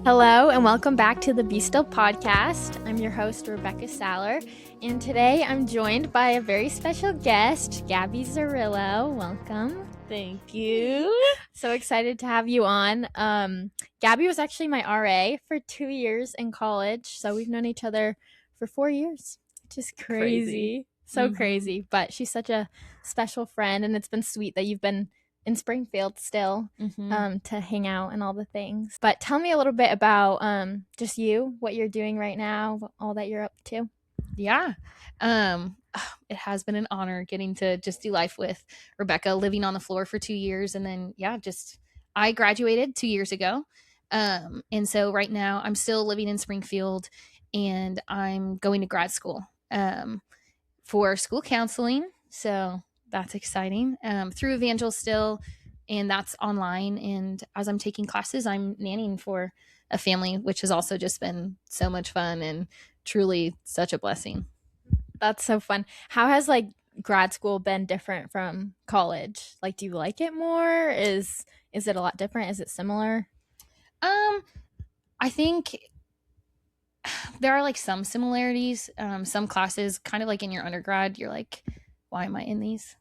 Hello and welcome back to the Be Still podcast. I'm your host, Rebecca Saller, and today I'm joined by a very special guest, Gabi Zerillo. Welcome. Thank you. So excited to have you on. Gabi was actually my RA for 2 years in college, so we've known each other for 4 years, which is crazy. So crazy, but she's such a special friend, and it's been sweet that you've been in Springfield still to hang out and all the things. But tell me a little bit about just you, what you're doing right now, all that you're up to. Yeah. It has been an honor getting to just do life with Rebecca, living on the floor for 2 years. And then, I graduated 2 years ago. And so right now I'm still living in Springfield and I'm going to grad school for school counseling. So that's exciting. Through Evangel still, and that's online. And as I'm taking classes, I'm nannying for a family, which has also just been so much fun and truly such a blessing. That's so fun. How has grad school been different from college? Do you like it more? Is it a lot different? Is it similar? I think there are some similarities. Some classes, kind of like in your undergrad, you're like, why am I in these?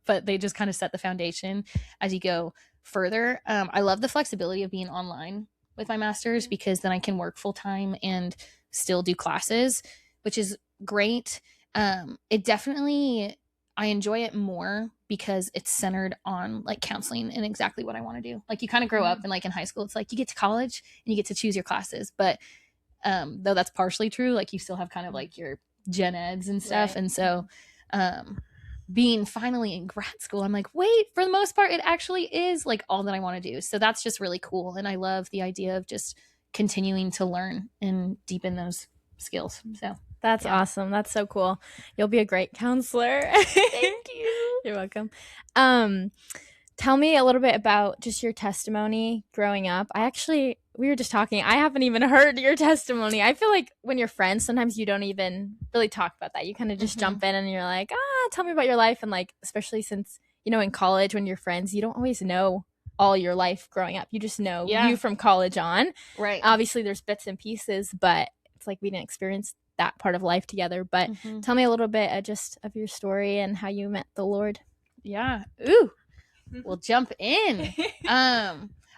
But they just kind of set the foundation as you go further. I love the flexibility of being online with my master's because then I can work full time and still do classes, which is great. It definitely, I enjoy it more because it's centered on counseling and exactly what I want to do. You kind of grow up and in high school, it's you get to college and you get to choose your classes. But though that's partially true, you still have kind of your gen eds and stuff. Right. And so being finally in grad school, I'm wait, for the most part, it actually is all that I want to do. So that's just really cool. And I love the idea of just continuing to learn and deepen those skills. So that's awesome. That's so cool. You'll be a great counselor. Thank you. You're welcome. Tell me a little bit about just your testimony growing up. We were just talking. I haven't even heard your testimony. I feel like when you're friends, sometimes you don't even really talk about that. You kind of just jump in and you're like, tell me about your life. And especially since, in college when you're friends, you don't always know all your life growing up. You just know you from college on. Right. Obviously there's bits and pieces, but it's we didn't experience that part of life together. But tell me a little bit just of your story and how you met the Lord. Yeah. Ooh. We'll jump in.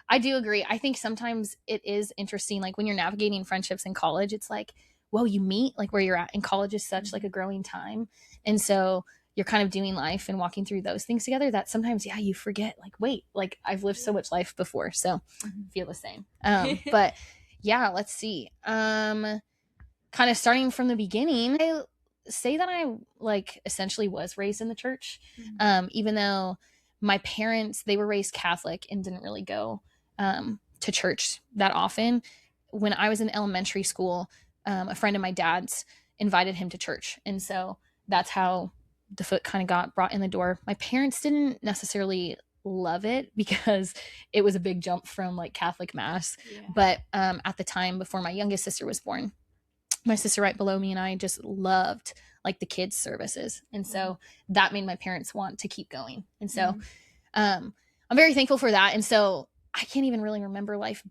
I do agree. I think sometimes it is interesting, when you're navigating friendships in college, it's you meet where you're at, and college is such a growing time. And so you're kind of doing life and walking through those things together that sometimes, you forget, wait, I've lived so much life before. So feel the same. But yeah, let's see. Kind of starting from the beginning, I say that I essentially was raised in the church, even though my parents, they were raised Catholic and didn't really go to church that often. When I was in elementary school, a friend of my dad's invited him to church. And so that's how the foot kind of got brought in the door. My parents didn't necessarily love it because it was a big jump from Catholic mass. Yeah. But at the time, before my youngest sister was born, my sister right below me and I just loved the kids services. And so that made my parents want to keep going. And so I'm very thankful for that. And so I can't even really remember life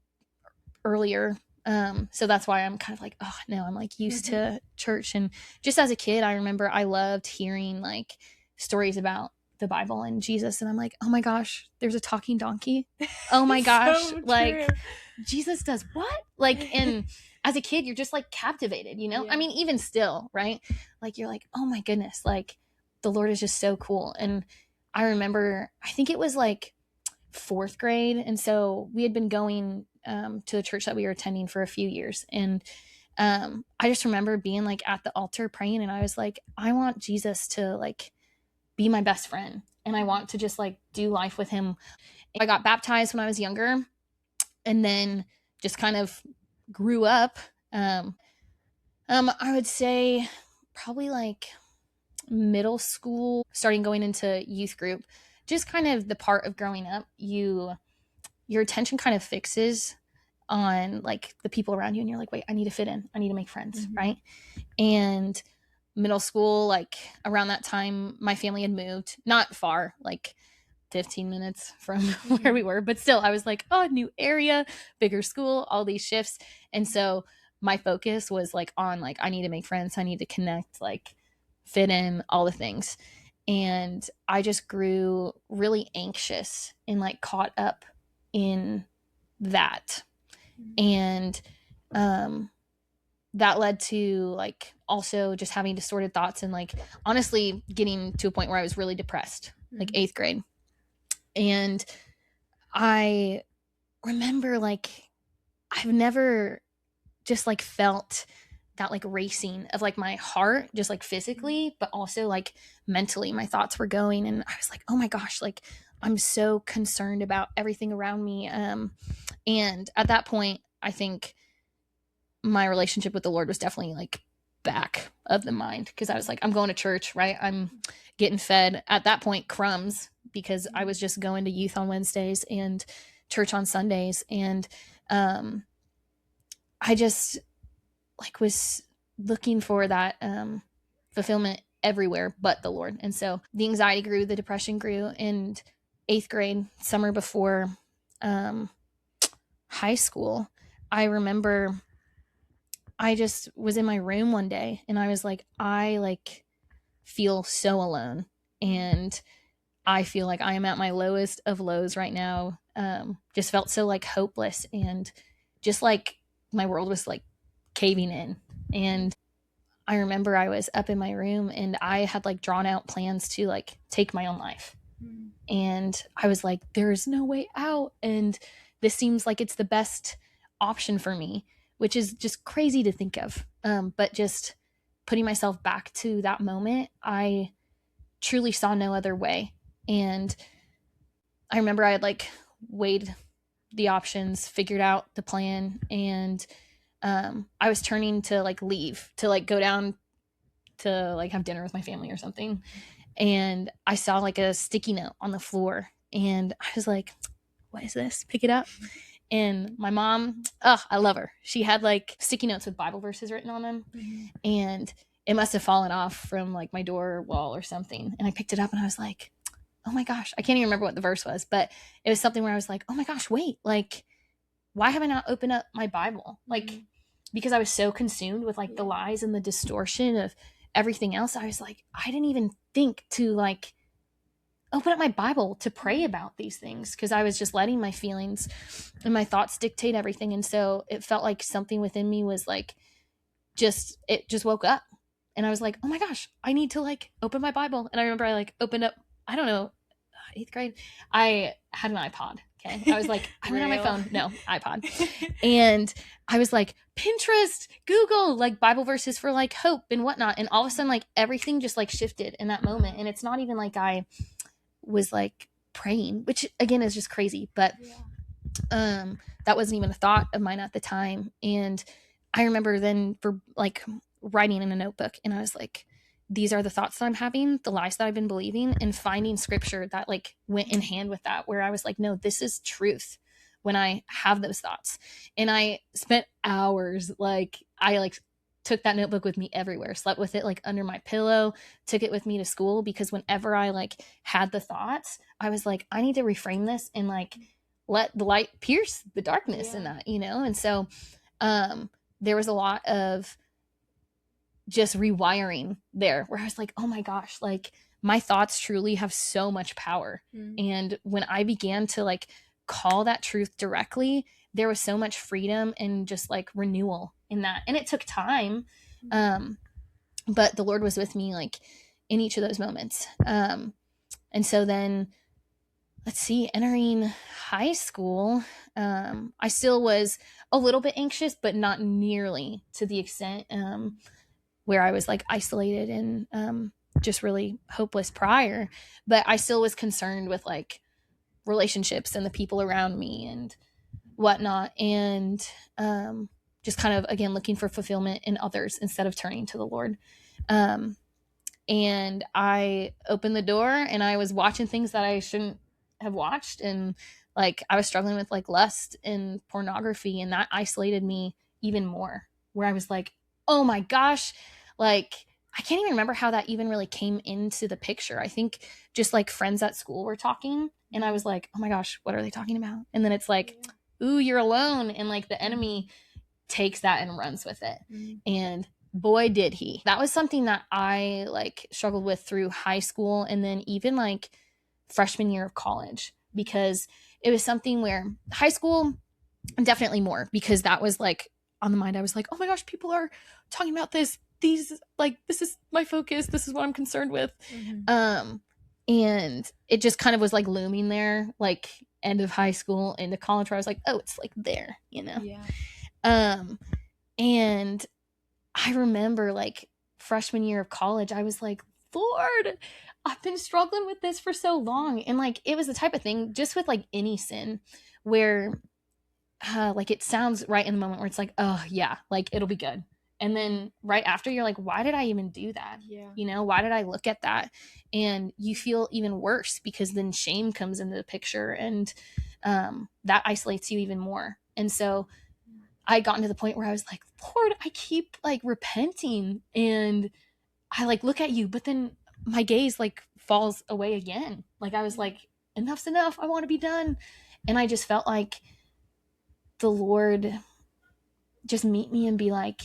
earlier. So that's why I'm kind of I'm used to church. And just as a kid, I remember I loved hearing stories about the Bible and Jesus. And I'm oh my gosh, there's a talking donkey. Oh my gosh. So Jesus does what? And as a kid, you're just captivated, Yeah. I mean, even still, right? You're oh my goodness, the Lord is just so cool. And I remember, I think it was fourth grade. And so we had been going to the church that we were attending for a few years. And I just remember being at the altar praying. And I was I want Jesus to be my best friend. And I want to just do life with him. I got baptized when I was younger and then just kind of grew up. I would say probably middle school, starting going into youth group, just kind of the part of growing up, your attention kind of fixes on the people around you. And you're wait, I need to fit in. I need to make friends. Right. And middle school, around that time, my family had moved not far, 15 minutes from where we were, but still I was like, oh, new area, bigger school, all these shifts. And so my focus was like on like, I need to make friends, I need to connect, like fit in, all the things. And I just grew really anxious and like caught up in that. And that led to like also just having distorted thoughts and like honestly getting to a point where I was really depressed, like 8th grade. And I remember like I've never just like felt that like racing of like my heart, just like physically, but also like mentally my thoughts were going. And I was like, oh my gosh, like I'm so concerned about everything around me. And at that point, I think my relationship with the Lord was definitely like back of the mind, because I was like, I'm going to church, right? I'm getting fed at that point crumbs, because I was just going to youth on Wednesdays and church on Sundays. And I just like was looking for that fulfillment everywhere but the Lord. And so the anxiety grew, the depression grew. And 8th grade, summer before high school, I remember I just was in my room one day and I was like, I like feel so alone, and I feel like I am at my lowest of lows right now. Just felt so like hopeless, and just like my world was like caving in. And I remember I was up in my room and I had like drawn out plans to like take my own life. And I was like, there is no way out. And this seems like it's the best option for me, which is just crazy to think of. But just putting myself back to that moment, I truly saw no other way. And I remember I had like weighed the options, figured out the plan, and I was turning to like leave, to like go down to like have dinner with my family or something. And I saw like a sticky note on the floor, and I was like, what is this? Pick it up. And my mom, oh, I love her. She had like sticky notes with Bible verses written on them. And it must have fallen off from like my door wall or something. And I picked it up and I was like, oh my gosh, I can't even remember what the verse was, but it was something where I was like, oh my gosh, wait, like, why have I not opened up my Bible? Like, because I was so consumed with like the lies and the distortion of everything else. I was like, I didn't even think to like open up my Bible to pray about these things, because I was just letting my feelings and my thoughts dictate everything. And so it felt like something within me was like, it just woke up. And I was like, oh my gosh, I need to like open my Bible. And I remember I like opened up, I don't know, 8th grade, I had an iPod. Okay. I was like, I went on my phone. No, iPod. And I was like, Pinterest, Google, like Bible verses for like hope and whatnot. And all of a sudden, like everything just like shifted in that moment. And it's not even like I was like praying, which again is just crazy. But that wasn't even a thought of mine at the time. And I remember then for like writing in a notebook, and I was like, these are the thoughts that I'm having, the lies that I've been believing, and finding scripture that like went in hand with that, where I was like, no, this is truth when I have those thoughts. And I spent hours, like I like took that notebook with me everywhere, slept with it like under my pillow, took it with me to school, because whenever I like had the thoughts, I was like, I need to reframe this and like let the light pierce the darkness in that, you know? And so there was a lot of just rewiring there, where I was like, oh my gosh, like my thoughts truly have so much power. And when I began to like call that truth directly, there was so much freedom and just like renewal in that. And it took time. But the Lord was with me like in each of those moments. And so then let's see, entering high school, I still was a little bit anxious, but not nearly to the extent where I was like isolated and just really hopeless prior. But I still was concerned with like relationships and the people around me and whatnot. And just kind of, again, looking for fulfillment in others instead of turning to the Lord. And I opened the door and I was watching things that I shouldn't have watched. And like I was struggling with like lust and pornography, and that isolated me even more, where I was like, oh my gosh, like I can't even remember how that even really came into the picture. I think just like friends at school were talking, and I was like, oh my gosh, what are they talking about? And then it's like, ooh, you're alone. And like the enemy takes that and runs with it. And boy, did he. That was something that I like struggled with through high school and then even like freshman year of college, because it was something where high school, definitely more, because that was like on the mind. I was like, oh my gosh, people are talking about this. These, like, this is my focus. This is what I'm concerned with. And it just kind of was like looming there, like end of high school into college, where I was like, oh, it's like there, you know? And I remember like freshman year of college, I was like, Lord, I've been struggling with this for so long. And like, it was the type of thing just with like any sin where like it sounds right in the moment where it's like, oh yeah, like it'll be good. And then right after you're like, why did I even do that? You know, why did I look at that? And you feel even worse because then shame comes into the picture, and that isolates you even more. And so I got to the point where I was like, Lord, I keep like repenting and I like look at you, but then my gaze like falls away again. Like I was like, enough's enough. I want to be done. And I just felt like the Lord just meet me and be like,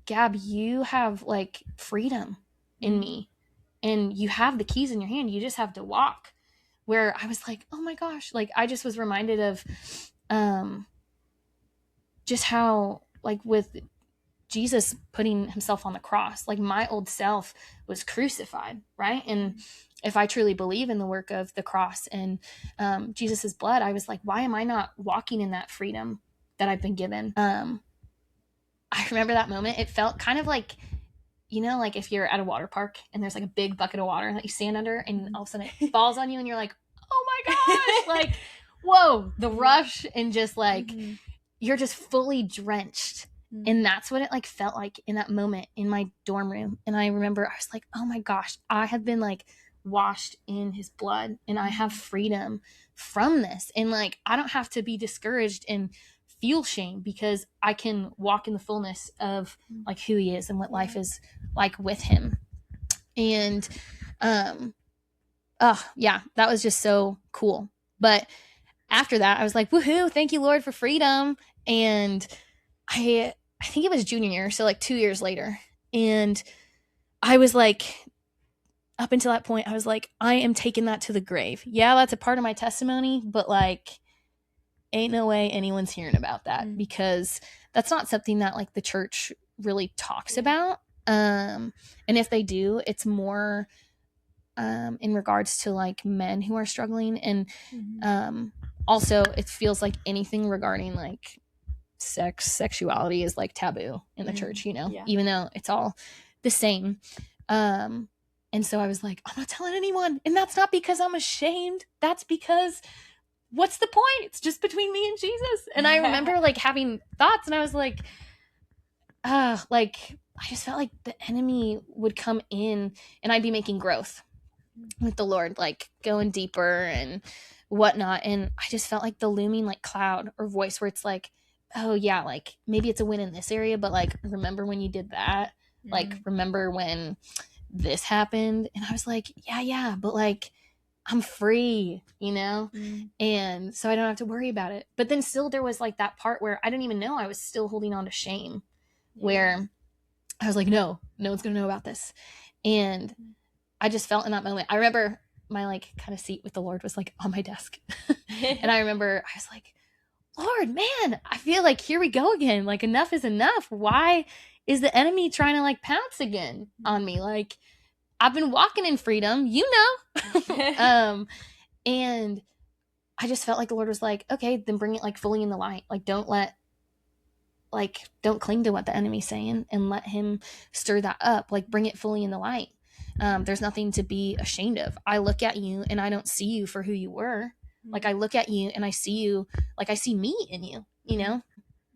Gab, you have like freedom in me and you have the keys in your hand. You just have to walk. Where I was like, oh my gosh, like I just was reminded of just how like with Jesus putting himself on the cross, like my old self was crucified, right? And if I truly believe in the work of the cross and Jesus's blood, I was like, why am I not walking in that freedom that I've been given? I remember that moment. It felt kind of like, you know, like if you're at a water park and there's like a big bucket of water that you stand under and all of a sudden it falls on you and you're like, oh my gosh, like, whoa, the rush and just like, you're just fully drenched. And that's what it like felt like in that moment in my dorm room. And I remember I was like, oh my gosh, I have been like washed in his blood and I have freedom from this. And like, I don't have to be discouraged and feel shame because I can walk in the fullness of like who he is and what life is like with him. And yeah, that was just so cool. But after that, I was like, woohoo, thank you, Lord, for freedom. And I think it was junior year, so like 2 years later. And I was like, up until that point, I was like, I am taking that to the grave. Yeah, that's a part of my testimony, but like, ain't no way anyone's hearing about that because that's not something that like the church really talks about. And if they do, it's more in regards to like men who are struggling. And also it feels like anything regarding like sexuality is like taboo in the church, you know, even though it's all the same. And so I was like, I'm not telling anyone. And that's not because I'm ashamed. That's because what's the point? It's just between me and Jesus. And I remember like having thoughts and I was like, like I just felt like the enemy would come in and I'd be making growth with the Lord, like going deeper and whatnot. And I just felt like the looming like cloud or voice where it's like, oh yeah, like maybe it's a win in this area, but like, remember when you did that? Like, remember when this happened? And I was like, yeah, but like, I'm free, you know? And so I don't have to worry about it. But then still there was like that part where I didn't even know I was still holding on to shame, where I was like, no one's going to know about this. And I just felt in that moment, I remember my like kind of seat with the Lord was like on my desk. And I remember I was like, Lord, man, I feel like here we go again. Like enough is enough. Why is the enemy trying to like pounce again on me? Like I've been walking in freedom, you know? And I just felt like the Lord was like, okay, then bring it like fully in the light. Like don't cling to what the enemy's saying and let him stir that up. Like bring it fully in the light. There's nothing to be ashamed of. I look at you and I don't see you for who you were. Like I look at you and I see you, like I see me in you, you know?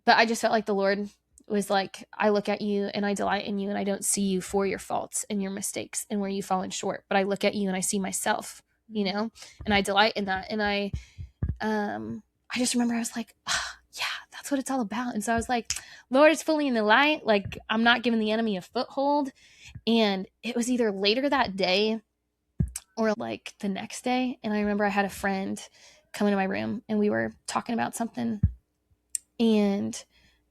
But I just felt like the Lord was like, I look at you and I delight in you and I don't see you for your faults and your mistakes and where you've fallen short. But I look at you and I see myself, you know, and I delight in that. And I just remember I was like, oh, yeah, that's what it's all about. And so I was like, Lord, it's fully in the light. Like I'm not giving the enemy a foothold. And it was either later that day or like the next day. And I remember I had a friend come into my room and we were talking about something. And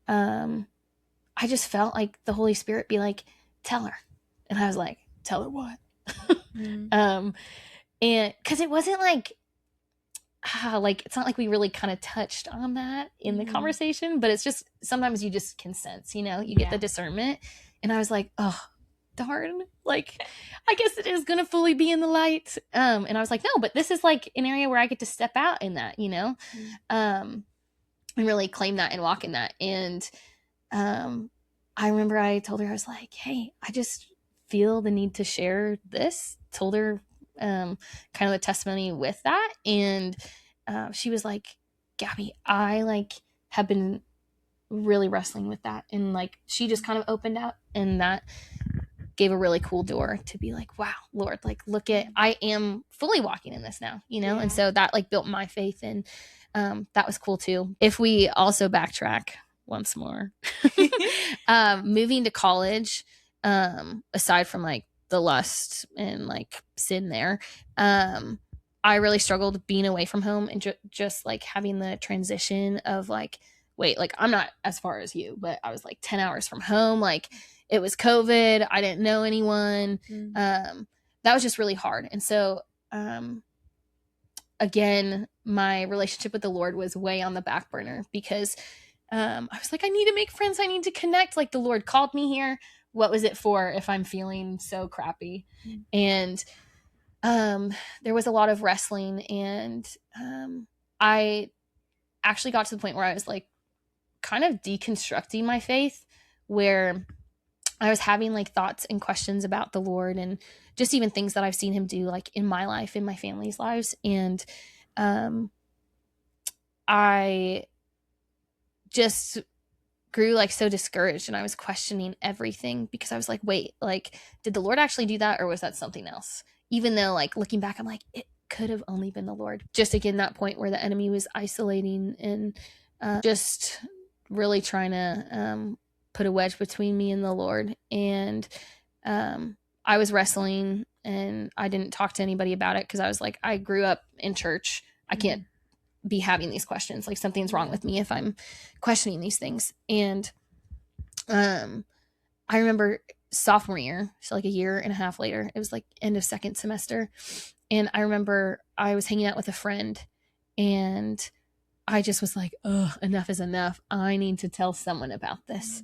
I just felt like the Holy Spirit be like, tell her. And I was like, tell her what? And because it wasn't like it's not like we really kind of touched on that in the conversation, but it's just sometimes you just can sense, you get the discernment. And I was like, oh, darn, like I guess it is gonna fully be in the light. And I was like, no, but this is like an area where I get to step out in that, and really claim that and walk in that. And I remember I told her, I was like, hey, I just feel the need to share this. Told her kind of a testimony with that. And she was like, Gabby, I like have been really wrestling with that. And like, she just kind of opened out, and that gave a really cool door to be like, wow, Lord, like, look at, I am fully walking in this now, And so that like built my faith, and that was cool too. If we also backtrack once more, moving to college, aside from like the lust and like sin there, I really struggled being away from home and just like having the transition of like, wait, like I'm not as far as you, but I was like 10 hours from home. Like it was COVID. I didn't know anyone. That was just really hard. And so, again, my relationship with the Lord was way on the back burner because I was like, I need to make friends. I need to connect. Like the Lord called me here. What was it for if I'm feeling so crappy? And there was a lot of wrestling, and I actually got to the point where I was like kind of deconstructing my faith, where I was having like thoughts and questions about the Lord and just even things that I've seen him do like in my life, in my family's lives. And I just grew like so discouraged, and I was questioning everything because I was like, wait, like, did the Lord actually do that, or was that something else? Even though like looking back, I'm like, it could have only been the Lord. Just again, that point where the enemy was isolating and just really trying to put a wedge between me and the Lord. And I was wrestling, and I didn't talk to anybody about it because I was like, I grew up in church. I can't be having these questions. Like something's wrong with me if I'm questioning these things. And I remember sophomore year, so like a year and a half later, it was like end of second semester. And I remember I was hanging out with a friend, and I just was like, oh, enough is enough. I need to tell someone about this.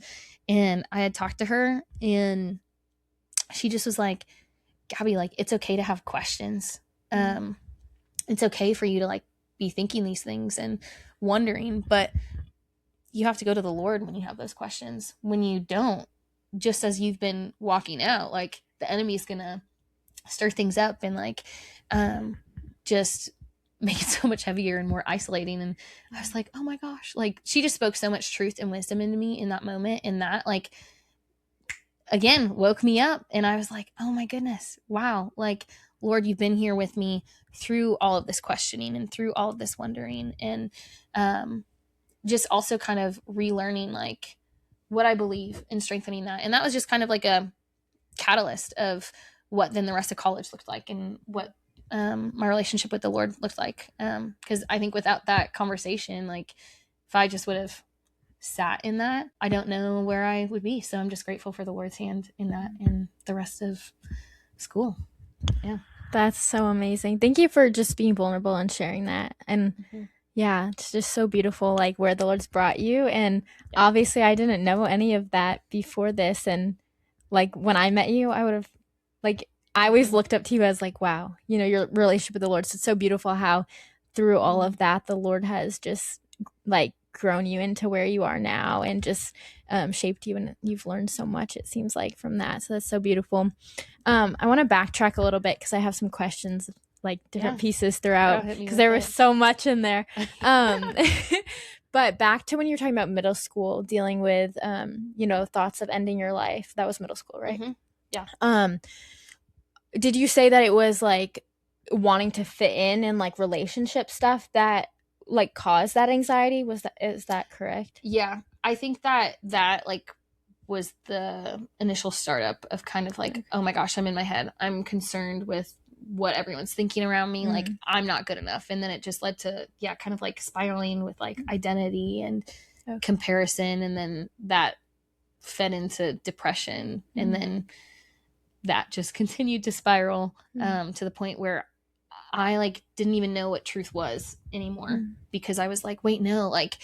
And I had talked to her, and she just was like, Gabby, like, it's okay to have questions. It's okay for you to like be thinking these things and wondering, but you have to go to the Lord when you have those questions. When you don't, just as you've been walking out, like the enemy's gonna stir things up and like just make it so much heavier and more isolating. And I was like, oh my gosh, like she just spoke so much truth and wisdom into me in that moment, and that like again woke me up. And I was like, oh my goodness, wow, like Lord, you've been here with me through all of this questioning and through all of this wondering, and just also kind of relearning like what I believe and strengthening that. And that was just kind of like a catalyst of what then the rest of college looked like, and what my relationship with the Lord looked like. Because I think without that conversation, like if I just would have sat in that, I don't know where I would be. So I'm just grateful for the Lord's hand in that and the rest of school. Yeah. That's so amazing. Thank you for just being vulnerable and sharing that. And yeah, it's just so beautiful, like where the Lord's brought you. And obviously I didn't know any of that before this. And like when I met you, I would have like, I always looked up to you as like, wow, your relationship with the Lord. So it's so beautiful how through all of that, the Lord has just like grown you into where you are now, and just shaped you, and you've learned so much, it seems like, from that. So that's so beautiful. I want to backtrack a little bit because I have some questions, like different pieces throughout, because there was so much in there. But back to when you were talking about middle school, dealing with thoughts of ending your life. That was middle school, right? Yeah. Did you say that it was like wanting to fit in and like relationship stuff that like caused that anxiety? Is that correct? Yeah, I think that like was the initial startup of kind of like, oh my gosh, I'm in my head. I'm concerned with what everyone's thinking around me. Like, I'm not good enough. And then it just led to, kind of like spiraling with like identity and comparison. And then that fed into depression. And then that just continued to spiral to the point where I like didn't even know what truth was anymore because I was like, wait, no, like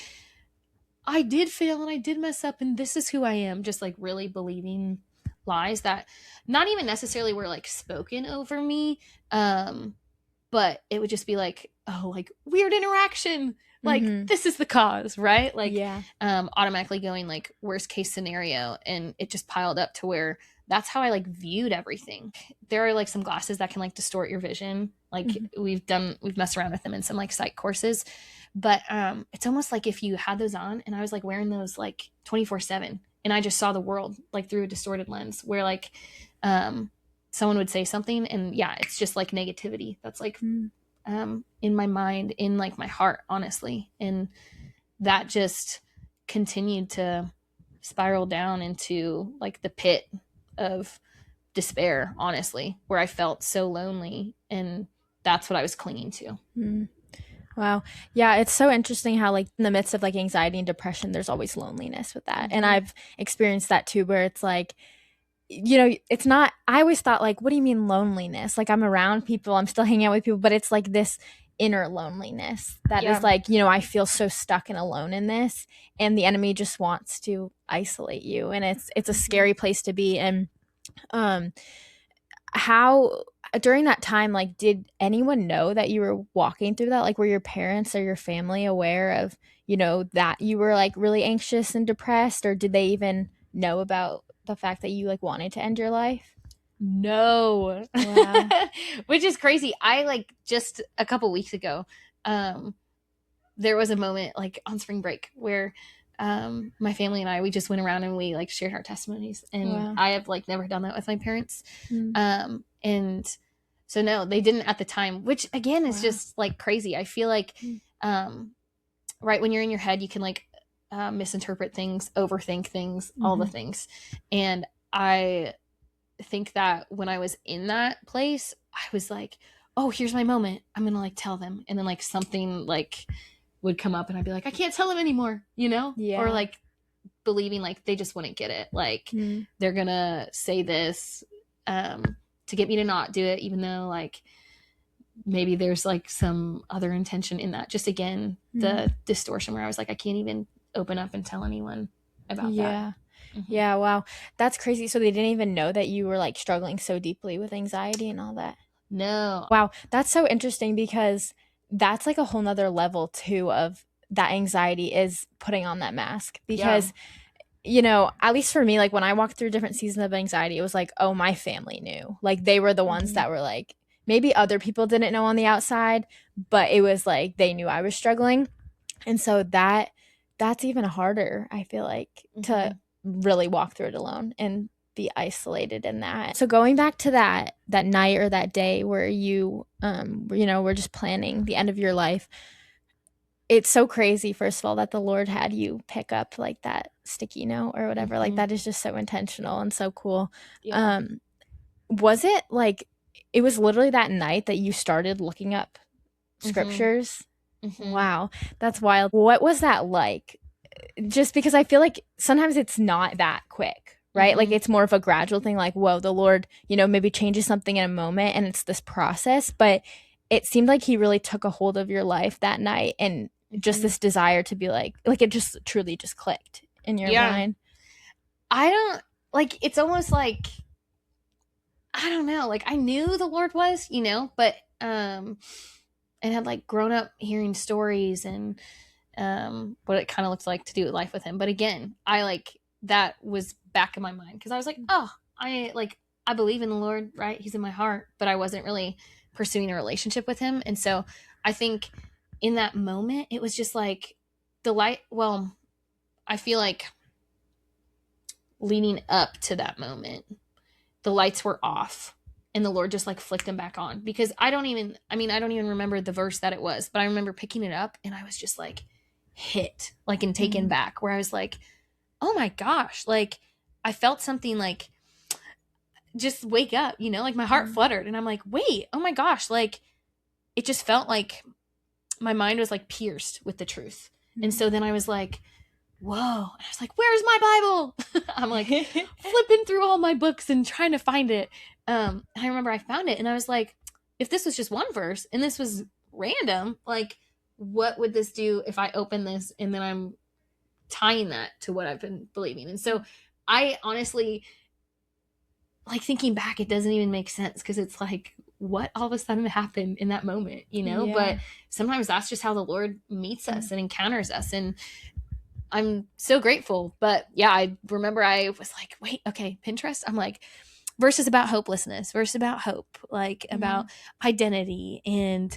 I did fail and I did mess up and this is who I am. Just like really believing lies that not even necessarily were like spoken over me. But it would just be like, oh, like weird interaction. Like this is the cause, right? Like automatically going like worst case scenario. And it just piled up to where that's how I like viewed everything. There are like some glasses that can like distort your vision. Like we've messed around with them in some like psych courses. But it's almost like if you had those on and I was like wearing those like 24/7 and I just saw the world like through a distorted lens where like someone would say something and it's just like negativity that's like in my mind, in like my heart, honestly. And that just continued to spiral down into like the pit of despair, honestly, where I felt so lonely and that's what I was clinging to. Wow. Yeah, it's so interesting how like in the midst of like anxiety and depression, there's always loneliness with that. And I've experienced that too, where it's like, you know, it's not, I always thought like, what do you mean loneliness? Like I'm around people, I'm still hanging out with people, but it's like this inner loneliness that is like, you know, I feel so stuck and alone in this, and the enemy just wants to isolate you, and it's a scary place to be. And how during that time, like, did anyone know that you were walking through that? Like, were your parents or your family aware of, you know, that you were like really anxious and depressed, or did they even know about the fact that you like wanted to end your life? No. Wow. Which is crazy. I like just a couple weeks ago, there was a moment like on spring break where my family and we just went around and we like shared our testimonies, and I have like never done that with my parents. And so no, they didn't at the time, which again is just like crazy. I feel like right when you're in your head, you can like misinterpret things, overthink things, all the things. And I think that when I was in that place, I was like, oh, here's my moment, I'm gonna like tell them, and then like something like would come up and I'd be like, I can't tell them anymore, you know? Or like believing like they just wouldn't get it, like they're gonna say this to get me to not do it, even though like maybe there's like some other intention in that. Just again, the distortion where I was like, I can't even open up and tell anyone about that. Yeah, wow. That's crazy. So they didn't even know that you were like struggling so deeply with anxiety and all that? No. Wow, that's so interesting, because that's like a whole nother level too of that anxiety is putting on that mask. Because you know, at least for me, like when I walked through different seasons of anxiety, it was like, oh, my family knew. Like they were the ones that were like, maybe other people didn't know on the outside, but it was like they knew I was struggling. And so that's even harder, I feel like, to really walk through it alone and be isolated in that. So going back to that night or that day where you were just planning the end of your life, it's so crazy, first of all, that the Lord had you pick up like that sticky note or whatever. Like that is just so intentional and so cool. Was it like, it was literally that night that you started looking up scriptures? Wow, that's wild. What was that like? Just because I feel like sometimes it's not that quick, right? Like it's more of a gradual thing, like, whoa, the Lord, you know, maybe changes something in a moment and it's this process. But it seemed like he really took a hold of your life that night, and just this desire to be like it just truly just clicked in your mind. I don't like, it's almost like, I don't know, like I knew the Lord was, you know, but and had like grown up hearing stories and what it kind of looks like to do life with him. But again, I like that was back in my mind because I was like, oh, I believe in the Lord, right? He's in my heart, but I wasn't really pursuing a relationship with him. And so I think in that moment, it was just like the light. Well, I feel like leading up to that moment, the lights were off and the Lord just like flicked them back on, because I don't even remember the verse that it was, but I remember picking it up and I was just like hit, like, and taken back, where I was like, oh my gosh, like I felt something like just wake up, you know, like my heart fluttered, and I'm like, wait, oh my gosh, like it just felt like my mind was like pierced with the truth. And so then I was like, whoa. And I was like, where's my Bible? I'm like flipping through all my books and trying to find it. I remember I found it, and I was like, if this was just one verse and this was random, like what would this do if I open this and then I'm tying that to what I've been believing? And so I honestly, like thinking back, it doesn't even make sense, because it's like, what all of a sudden happened in that moment, you know? Yeah. But sometimes that's just how the Lord meets us and encounters us. And I'm so grateful. But yeah, I remember I was like, wait, okay, Pinterest. I'm like, verses about hopelessness, verse about hope, like about identity and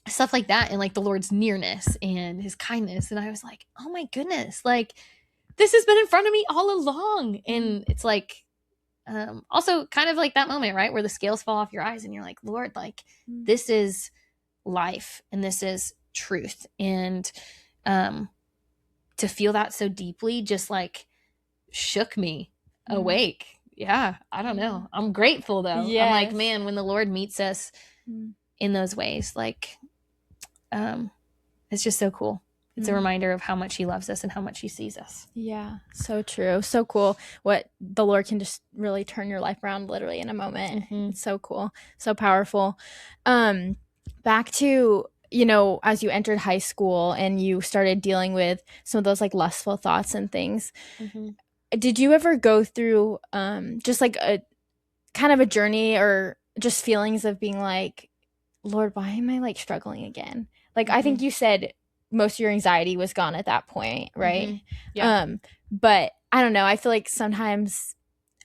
stuff like that. And like the Lord's nearness and his kindness. And I was like, oh my goodness, like this has been in front of me all along. And it's like, also kind of like that moment, right, where the scales fall off your eyes and you're like, Lord, like this is life and this is truth. And to feel that so deeply just like shook me awake. Yeah, I don't know, I'm grateful though. I'm like, man, when the Lord meets us in those ways, like it's just so cool. It's a reminder of how much he loves us and how much he sees us. Yeah, so true. So cool. What the Lord can just really turn your life around literally in a moment. It's so cool. So powerful. Back to, you know, as you entered high school and you started dealing with some of those like lustful thoughts and things. Did you ever go through just like a kind of a journey or just feelings of being like, Lord, why am I like struggling again? Like, I think you said most of your anxiety was gone at that point, right? Yeah. But I don't know. I feel like sometimes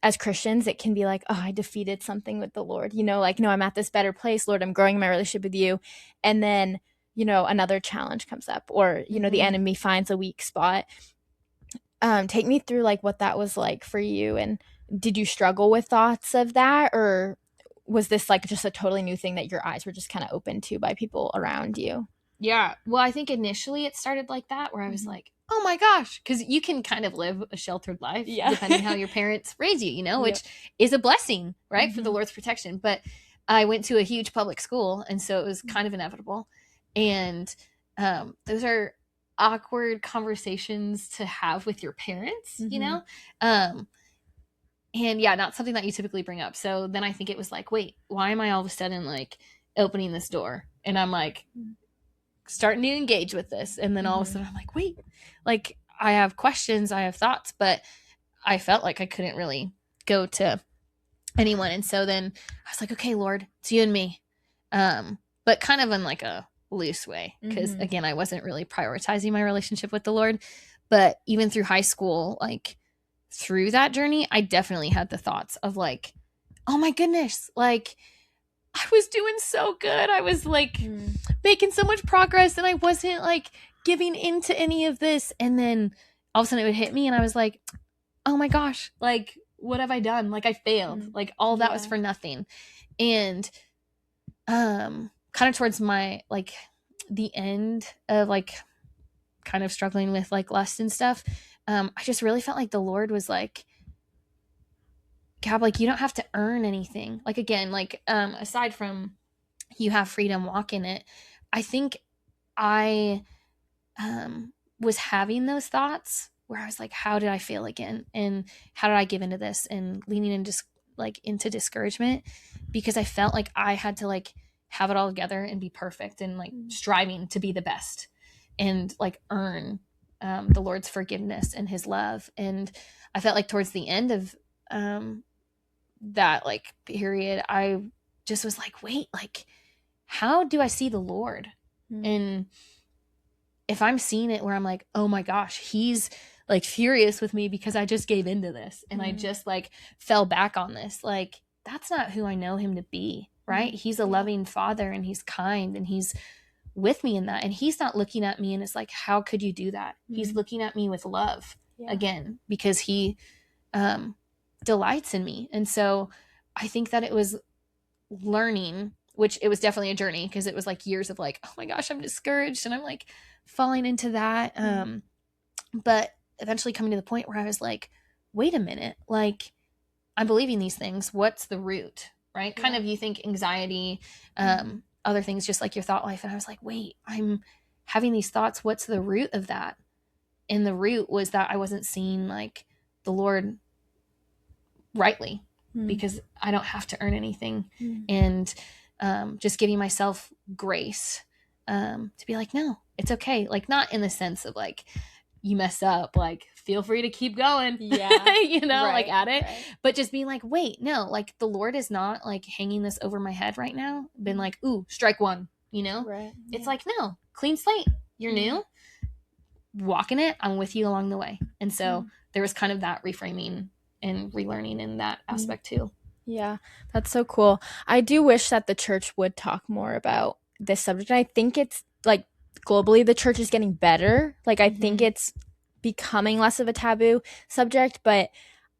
as Christians, it can be like, oh, I defeated something with the Lord, you know, like, no, I'm at this better place. Lord, I'm growing my relationship with you. And then, you know, another challenge comes up, or, you know, the enemy finds a weak spot. Take me through like what that was like for you. And did you struggle with thoughts of that? Or was this like just a totally new thing that your eyes were just kind of open to by people around you? Yeah. Well, I think initially it started like that, where I was like, oh my gosh, because you can kind of live a sheltered life depending how your parents raise you, you know, which is a blessing, right, for the Lord's protection. But I went to a huge public school, and so it was kind of inevitable. And those are awkward conversations to have with your parents, you know? And yeah, not something that you typically bring up. So then I think it was like, wait, why am I all of a sudden like opening this door? And I'm like starting to engage with this. And then all of a sudden I'm like, wait, like I have questions, I have thoughts, but I felt like I couldn't really go to anyone. And so then I was like, okay, Lord, it's you and me. But kind of in like a loose way, because again, I wasn't really prioritizing my relationship with the Lord. But even through high school, like through that journey, I definitely had the thoughts of like, oh my goodness, like I was doing so good. I was like making so much progress, and I wasn't like giving into any of this. And then all of a sudden it would hit me, and I was like, oh my gosh, like what have I done? Like I failed. Like all that was for nothing. And kind of towards my like the end of like kind of struggling with like lust and stuff, I just really felt like the Lord was like, Gab, like you don't have to earn anything. Like again, like aside from you have freedom, walk in it. I think I was having those thoughts where I was like, how did I fail again? And how did I give into this? And leaning into like into discouragement, because I felt like I had to like have it all together and be perfect, and like striving to be the best and like earn the Lord's forgiveness and his love. And I felt like towards the end of that like period, I just was like, wait, like how do I see the Lord? And if I'm seeing it where I'm like, oh my gosh, he's like furious with me because I just gave into this and I just like fell back on this, like that's not who I know him to be, right? He's a loving father, and he's kind, and he's with me in that. And he's not looking at me and it's like, how could you do that? He's looking at me with love again, because he delights in me. And so I think that it was learning, which it was definitely a journey, because it was like years of like, oh my gosh, I'm discouraged, and I'm like falling into that. But eventually coming to the point where I was like, wait a minute, like I'm believing these things. What's the root, right? Yeah. Kind of, you think anxiety, other things, just like your thought life. And I was like, wait, I'm having these thoughts. What's the root of that? And the root was that I wasn't seeing like the Lord rightly, because I don't have to earn anything. And just giving myself grace to be like, no, it's okay. Like, not in the sense of like, you mess up, like, feel free to keep going. Yeah. You know, Right, like, at it. right. But just being like, wait, no, like, the Lord is not like hanging this over my head right now. Been like, ooh, strike one, you know? Right. It's like, no, clean slate. You're new. Walking it. I'm with you along the way. And so there was kind of that reframing and relearning in that aspect too. Yeah, that's so cool. I do wish that the church would talk more about this subject. I think it's like globally the church is getting better. Like I think it's becoming less of a taboo subject, but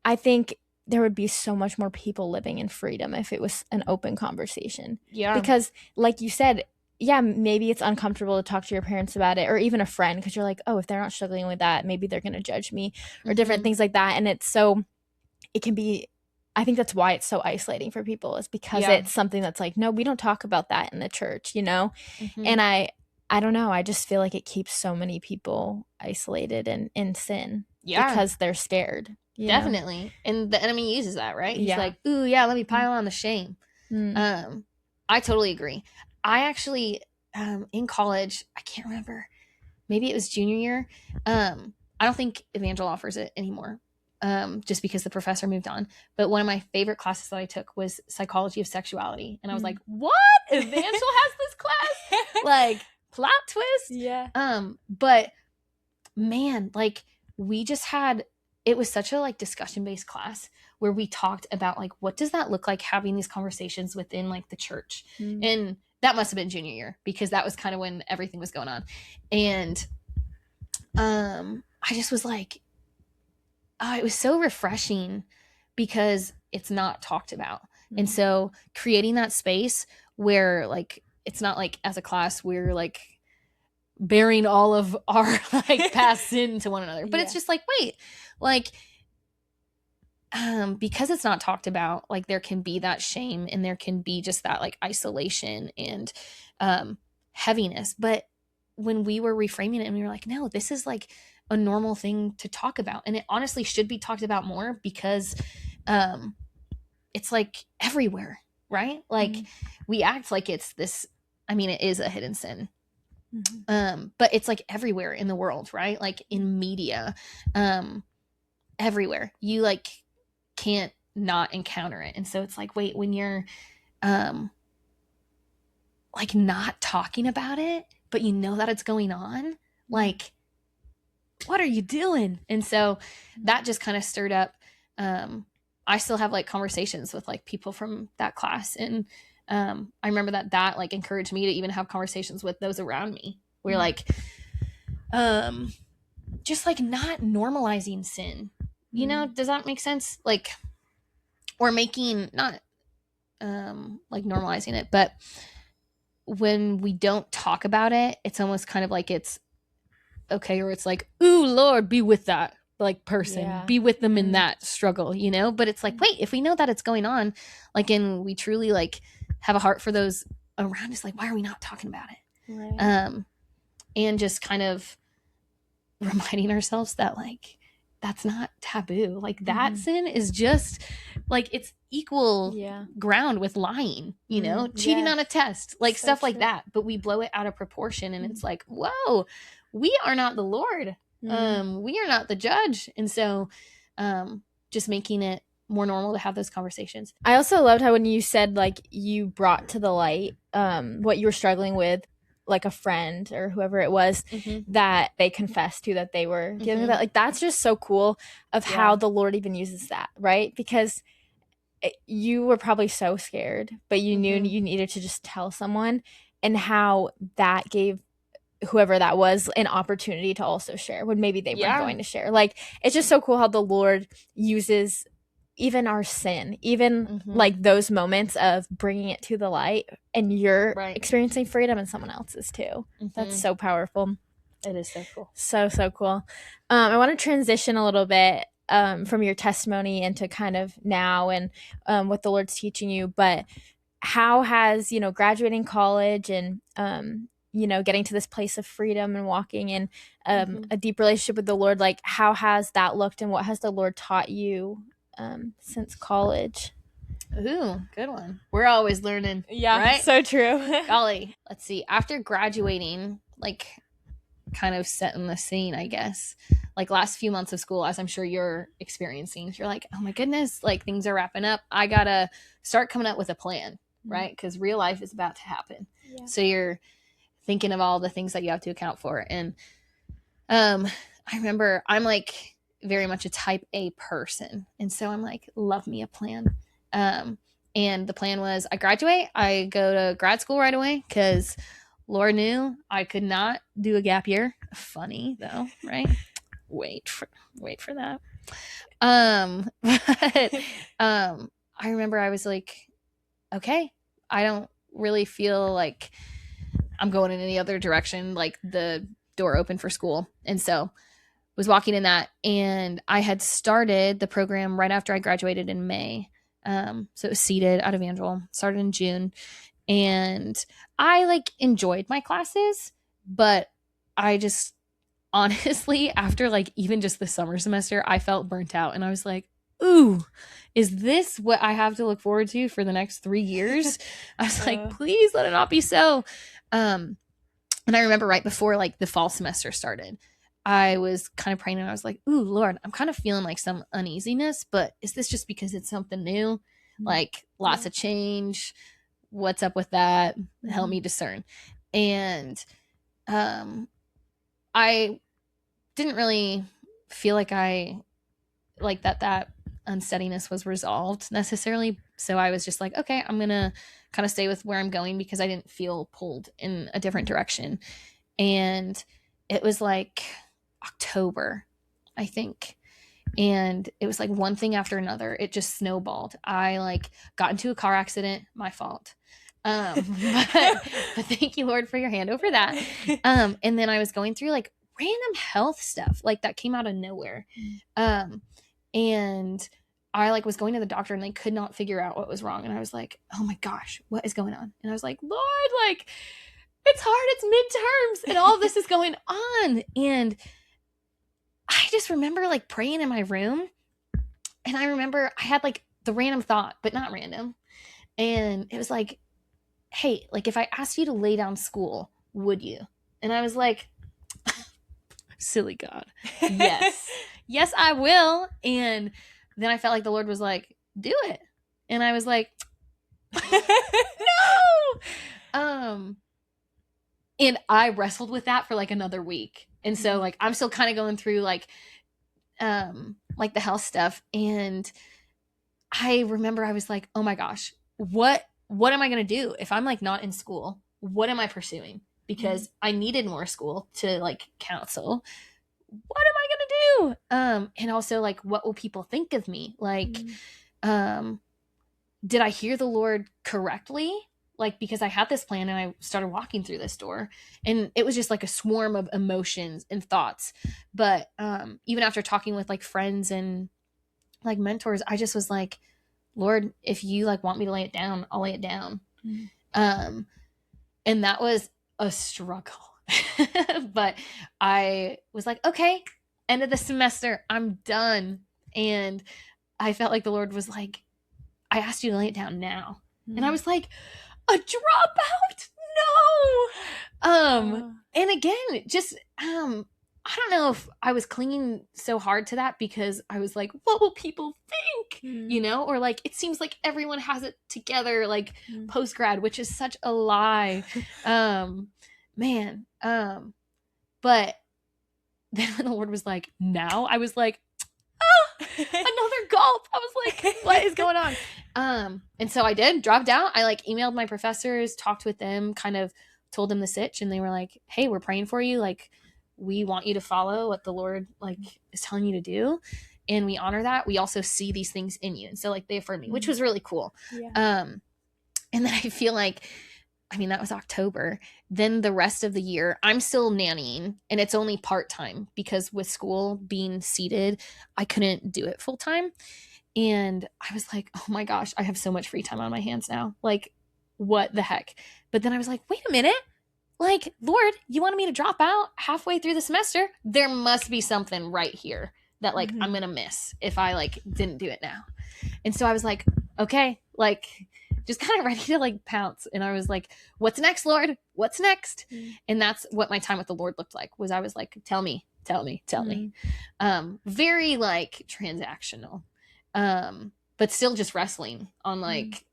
I think there would be so much more people living in freedom if it was an open conversation. Yeah. Because like you said, yeah, maybe it's uncomfortable to talk to your parents about it, or even a friend, because you're like, oh, if they're not struggling with that, maybe they're going to judge me, or different things like that. And it's so, it can be, I think that's why it's so isolating for people, is because it's something that's like, no, we don't talk about that in the church, you know? And I don't know, I just feel like it keeps so many people isolated and in sin because they're scared. Definitely. Know? And the enemy uses that, right? He's like, ooh, yeah, let me pile on the shame. I totally agree. I actually, in college, I can't remember, maybe it was junior year. I don't think Evangel offers it anymore, just because the professor moved on. But one of my favorite classes that I took was psychology of sexuality. And I was like, what? Evangel has this class? Like, plot twist? Yeah. But man, like, we just had, it was such a like discussion-based class where we talked about like, what does that look like, having these conversations within like the church? And that must have been junior year, because that was kind of when everything was going on. And I just was like, it was so refreshing because it's not talked about. And so creating that space where like, it's not like as a class we're like bearing all of our like past sin to one another, but it's just like, wait, like, because it's not talked about, like there can be that shame, and there can be just that like isolation and heaviness. But when we were reframing it and we were like, no, this is like a normal thing to talk about, and it honestly should be talked about more, because it's like everywhere, right? Like we act like it's this, I mean, it is a hidden sin. But it's like everywhere in the world, right? Like in media, everywhere. You like can't not encounter it. And so it's like, wait, when you're like not talking about it, but you know that it's going on, like, what are you doing? And so that just kind of stirred up. I still have like conversations with like people from that class, and I remember that like encouraged me to even have conversations with those around me. We're like, just like not normalizing sin, you know? Does that make sense? Like, or making, not like normalizing it, but when we don't talk about it, it's almost kind of like it's okay, or it's like, ooh, Lord, be with that like person, be with them in that struggle, you know? But it's like, wait, if we know that it's going on, like, and we truly like have a heart for those around us, like, why are we not talking about it? Right. And just kind of reminding ourselves that like, that's not taboo. Like that sin is just like, it's equal ground with lying, you know, cheating on a test, like so stuff like that. But we blow it out of proportion, and it's like, whoa, we are not the Lord. We are not the judge. And so just making it more normal to have those conversations. I also loved how when you said like you brought to the light what you were struggling with, like a friend or whoever it was, that they confessed to that they were dealing with that. Like that's just so cool of how the Lord even uses that, right? Because you were probably so scared, but you knew you needed to just tell someone, and how that gave whoever that was an opportunity to also share when maybe they weren't going to share. Like it's just so cool how the Lord uses even our sin, even like those moments of bringing it to the light, and you're experiencing freedom, and someone else's too. That's so powerful. It is so cool. So cool. I want to transition a little bit. from your testimony into kind of now and what the Lord's teaching you. But how has, graduating college and, getting to this place of freedom and walking in a deep relationship with the Lord, like how has that looked and what has the Lord taught you since college? Ooh, good one. We're always learning. Yeah, right? So true. Golly, let's see. After graduating, like kind of setting the scene, I guess, like last few months of school, as I'm sure you're experiencing, you're like, oh my goodness, like things are wrapping up. I gotta start coming up with a plan, right? Because real life is about to happen. Yeah. So you're thinking of all the things that you have to account for. And I remember I'm like very much a type A person. And so I'm like, love me a plan. And the plan was I graduate, I go to grad school right away because Lord knew I could not do a gap year. Funny though, right? Wait for that. But I remember I was like, okay, I don't really feel like I'm going in any other direction, like the door open for school. And so was walking in that, and I had started the program right after I graduated in May. So it was seated out of Evangel, started in June, and I like enjoyed my classes, but I just honestly, after like even just the summer semester, I felt burnt out, and I was like, ooh, is this what I have to look forward to for the next 3 years? I was like, please let it not be so. And I remember right before like the fall semester started, I was kind of praying and I was like, ooh, Lord, I'm kind of feeling like some uneasiness, but is this just because it's something new? Like lots of change. What's up with that? Help me discern. And I didn't really feel like that unsteadiness was resolved necessarily. So I was just like, okay, I'm going to kind of stay with where I'm going because I didn't feel pulled in a different direction. And it was like October, I think. And it was like one thing after another. It just snowballed. I like got into a car accident, my fault. But thank you, Lord, for your hand over that. And then I was going through like random health stuff like that came out of nowhere. And I like was going to the doctor and they could not figure out what was wrong. And I was like, oh my gosh, what is going on? And I was like, Lord, like it's hard. It's midterms and all of this is going on. And I just remember like praying in my room. And I remember I had like the random thought, but not random. And it was like, hey, like if I asked you to lay down school, would you? And I was like, silly God. Yes. Yes, I will. And then I felt like the Lord was like, do it. And I was like, no. And I wrestled with that for like another week. And so like I'm still kind of going through like the health stuff. And I remember I was like, oh my gosh, what am I going to do if I'm like not in school? What am I pursuing? Because I needed more school to like counsel. What am I going to do? And also like, what will people think of me? Like, did I hear the Lord correctly? Like, because I had this plan and I started walking through this door and it was just like a swarm of emotions and thoughts. But even after talking with like friends and like mentors, I just was like, Lord, if you like want me to lay it down, I'll lay it down. And that was a struggle. But I was like, okay, end of the semester, I'm done. And I felt like the Lord was like, I asked you to lay it down now. And I was like, a dropout? No. And again, just I don't know if I was clinging so hard to that because I was like, what will people think? You know, or like it seems like everyone has it together like post grad, which is such a lie. Man. But then when the Lord was like, now, I was like, another gulp. I was like, what is going on? And so I did dropped out. I like emailed my professors, talked with them, kind of told them the sitch, and they were like, hey, we're praying for you. Like, we want you to follow what the Lord like is telling you to do. And we honor that. We also see these things in you. And so like they affirmed me, which was really cool. Yeah. And then I feel like I mean, that was October. Then the rest of the year, I'm still nannying, and it's only part-time because with school being seated, I couldn't do it full-time. And I was like, oh my gosh, I have so much free time on my hands now. Like, what the heck? But then I was like, wait a minute. Like, Lord, you wanted me to drop out halfway through the semester? There must be something right here that like I'm going to miss if I like didn't do it now. And so I was like, okay, like just kind of ready to like pounce. And I was like, what's next, Lord? What's next? And that's what my time with the Lord looked like, was I was like, tell me. Very like transactional. But still just wrestling on like,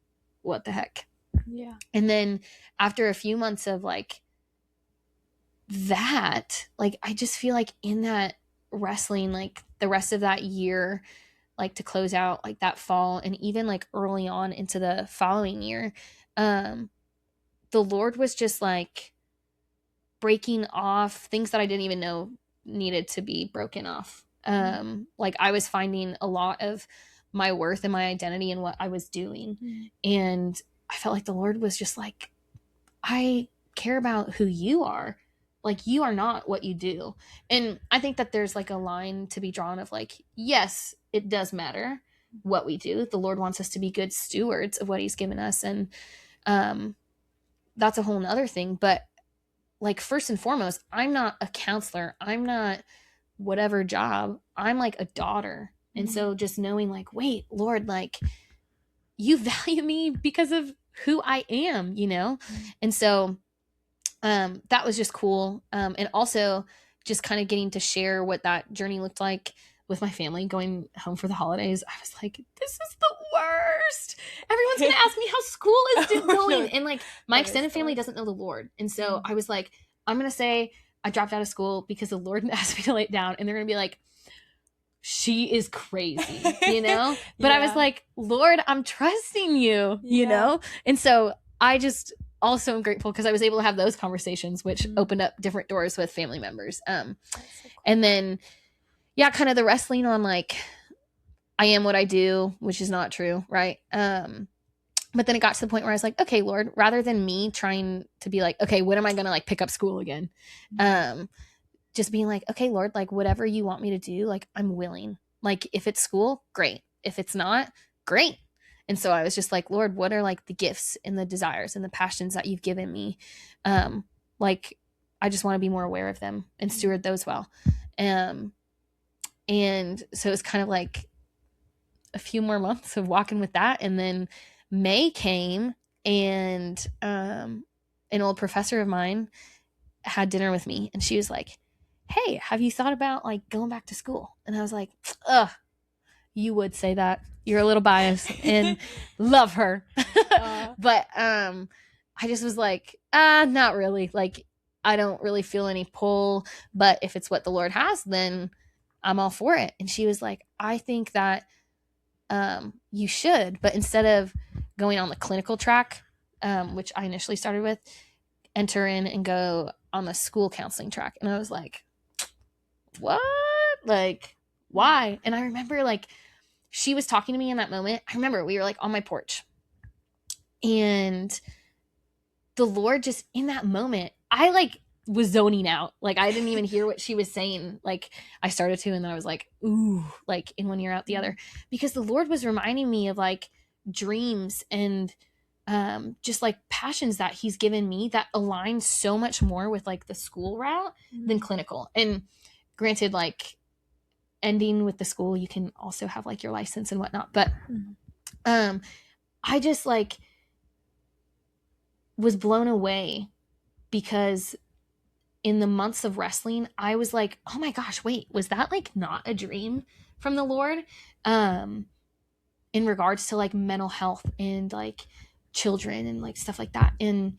what the heck? Yeah. And then after a few months of like that, like I just feel like in that wrestling, like the rest of that year, like to close out like that fall and even like early on into the following year, the Lord was just like breaking off things that I didn't even know needed to be broken off. Like I was finding a lot of my worth and my identity in what I was doing. And I felt like the Lord was just like, I care about who you are. Like, you are not what you do. And I think that there's like a line to be drawn of like, yes, it does matter what we do. The Lord wants us to be good stewards of what he's given us. And that's a whole nother thing. But like, first and foremost, I'm not a counselor. I'm not whatever job. I'm like a daughter. And so just knowing like, wait, Lord, like you value me because of who I am, you know? And so that was just cool. And also just kind of getting to share what that journey looked like with my family going home for the holidays. I was like, this is the worst. Everyone's going to ask me how school is going. And like my extended family doesn't know the Lord. And so I was like, I'm going to say I dropped out of school because the Lord asked me to lay it down. And they're going to be like, she is crazy, you know? But I was like, Lord, I'm trusting you, you know? And so I just also am grateful because I was able to have those conversations, which opened up different doors with family members. So cool. And then, yeah, kind of the wrestling on like, I am what I do, which is not true, right? But then it got to the point where I was like, okay, Lord, rather than me trying to be like, okay, when am I going to like pick up school again? Just being like, okay, Lord, like whatever you want me to do, like I'm willing. Like if it's school, great. If it's not, great. And so I was just like, Lord, what are like the gifts and the desires and the passions that you've given me? Like I just want to be more aware of them and steward those well. And so it's kind of like a few more months of walking with that. And then May came and an old professor of mine had dinner with me and she was like, hey, have you thought about like going back to school? And I was like, ugh, you would say that. You're a little biased and love her. But I just was like, not really. Like, I don't really feel any pull, but if it's what the Lord has, then I'm all for it. And she was like, I think that you should, but instead of going on the clinical track, which I initially started with, enter in and go on the school counseling track. And I was like, what? Like, why? And I remember like she was talking to me in that moment. I remember we were like on my porch and the Lord just in that moment, I like was zoning out. Like I didn't even hear what she was saying. Like I started to, and then I was like, ooh, like in one ear out the other, because the Lord was reminding me of like dreams and just like passions that he's given me that align so much more with like the school route than clinical. And granted, like ending with the school, you can also have like your license and whatnot. But I just like was blown away because in the months of wrestling, I was like, oh my gosh, wait, was that like not a dream from the Lord? In regards to like mental health and like children and like stuff like that. And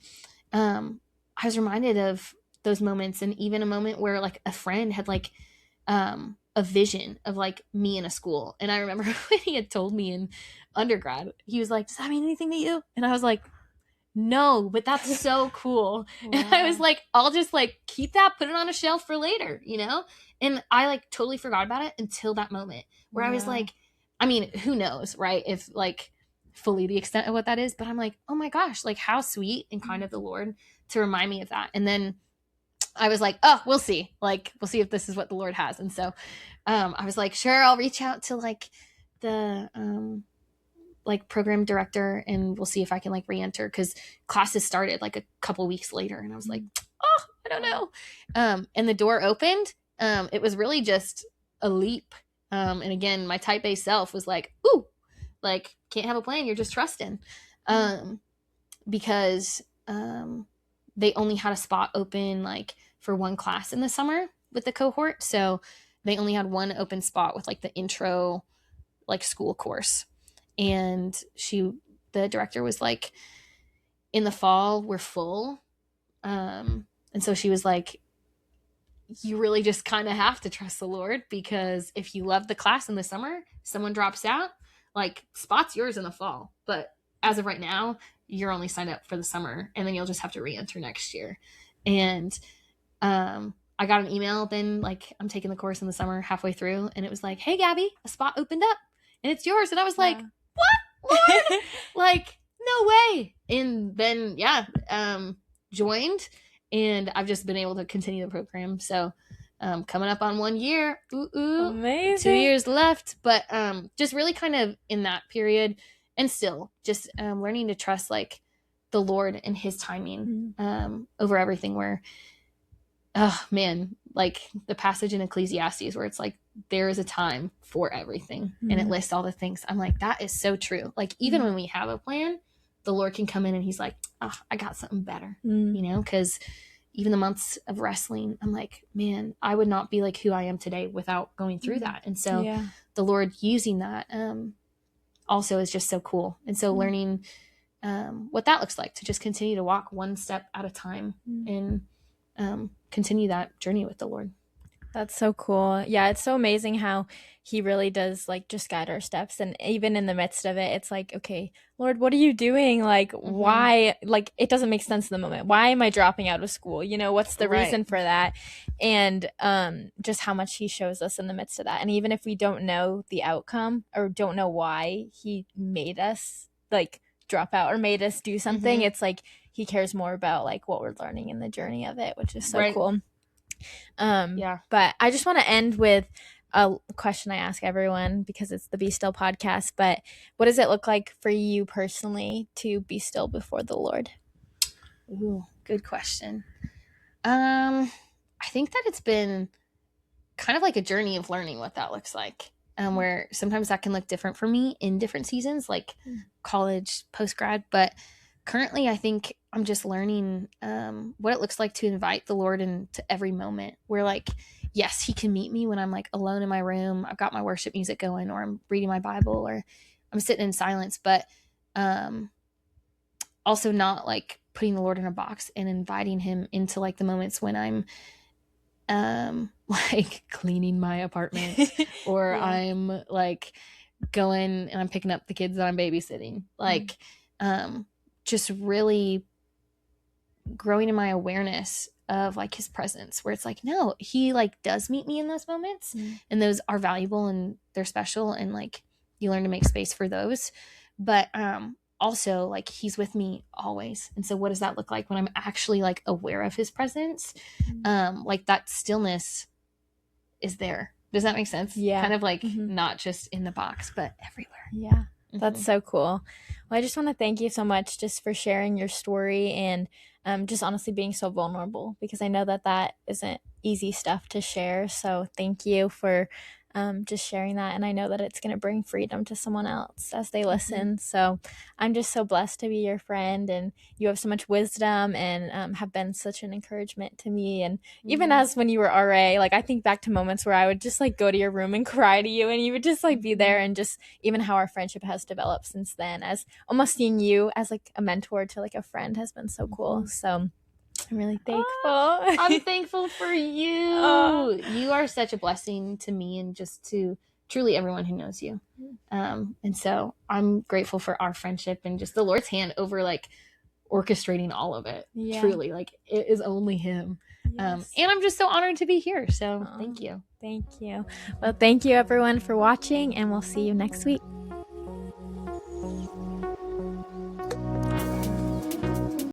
I was reminded of those moments, and even a moment where like a friend had like a vision of like me in a school. And I remember when he had told me in undergrad, he was like, does that mean anything to you? And I was like, no, but that's so cool. Wow. And I was like, I'll just like keep that, put it on a shelf for later, you know? And I like totally forgot about it until that moment where I was like, I mean, who knows, right? If like fully the extent of what that is, but I'm like, oh my gosh, like how sweet and kind of the Lord to remind me of that. And then I was like, oh, we'll see. Like, we'll see if this is what the Lord has. And so I was like, sure, I'll reach out to like the like program director and we'll see if I can like re-enter, because classes started like a couple weeks later. And I was like, oh, I don't know. And the door opened. It was really just a leap. And again, my type A self was like, ooh, like can't have a plan. You're just trusting. Because they only had a spot open like for one class in the summer with the cohort. So they only had one open spot with like the intro like school course. And the director was like, in the fall, we're full. And so she was like, you really just kind of have to trust the Lord, because if you love the class in the summer, someone drops out, like spot's yours in the fall. But as of right now, you're only signed up for the summer, and then you'll just have to re-enter next year. And I got an email then, like, I'm taking the course in the summer halfway through, and it was like, hey, Gabi, a spot opened up, and it's yours. And I was like, what, Lord? Like, no way. And then, joined, and I've just been able to continue the program. So coming up on 1 year. Amazing. 2 years left. But just really kind of in that period, and still just learning to trust like the Lord and his timing over everything, where, oh man, like the passage in Ecclesiastes where it's like, there is a time for everything, and it lists all the things. I'm like, that is so true. Like, even when we have a plan, the Lord can come in and he's like, oh, I got something better, you know, because even the months of wrestling, I'm like, man, I would not be like who I am today without going through that. And so the Lord using that also is just so cool. And so learning what that looks like to just continue to walk one step at a time and continue that journey with the Lord. That's so cool. Yeah, it's so amazing how he really does like just guide our steps. And even in the midst of it, it's like, okay, Lord, what are you doing? Like, why? Like, it doesn't make sense in the moment. Why am I dropping out of school? You know, what's the reason for that? And just how much he shows us in the midst of that. And even if we don't know the outcome or don't know why he made us like drop out or made us do something, it's like he cares more about like what we're learning in the journey of it, which is so cool. But I just want to end with a question I ask everyone, because it's the Be Still podcast. But what does it look like for you personally to be still before the Lord? Ooh, good question. I think that it's been kind of like a journey of learning what that looks like. Where sometimes that can look different for me in different seasons, like college, post-grad. But currently, I think I'm just learning what it looks like to invite the Lord into every moment, where like, yes, he can meet me when I'm like alone in my room. I've got my worship music going, or I'm reading my Bible, or I'm sitting in silence, but also not like putting the Lord in a box and inviting him into like the moments when I'm like cleaning my apartment or I'm like going and I'm picking up the kids that I'm babysitting, like just really growing in my awareness of like his presence, where it's like, no, he like does meet me in those moments and those are valuable and they're special, and like you learn to make space for those, but also like he's with me always. And so what does that look like when I'm actually like aware of his presence? Like that stillness is there. Does that make sense? Kind of like not just in the box, but everywhere. That's so cool. Well, I just want to thank you so much just for sharing your story and just honestly being so vulnerable, because I know that that isn't easy stuff to share. So thank you for just sharing that. And I know that it's going to bring freedom to someone else as they listen. So I'm just so blessed to be your friend, and you have so much wisdom and have been such an encouragement to me. And even as when you were RA, like I think back to moments where I would just like go to your room and cry to you, and you would just like be there, and just even how our friendship has developed since then, as almost seeing you as like a mentor to like a friend has been so cool. So I'm really thankful. I'm thankful for you. You are such a blessing to me and just to truly everyone who knows you. And so I'm grateful for our friendship and just the Lord's hand over like orchestrating all of it. Truly, like it is only him. And I'm just so honored to be here. So thank you. Thank you. Well, thank you everyone for watching, and we'll see you next week.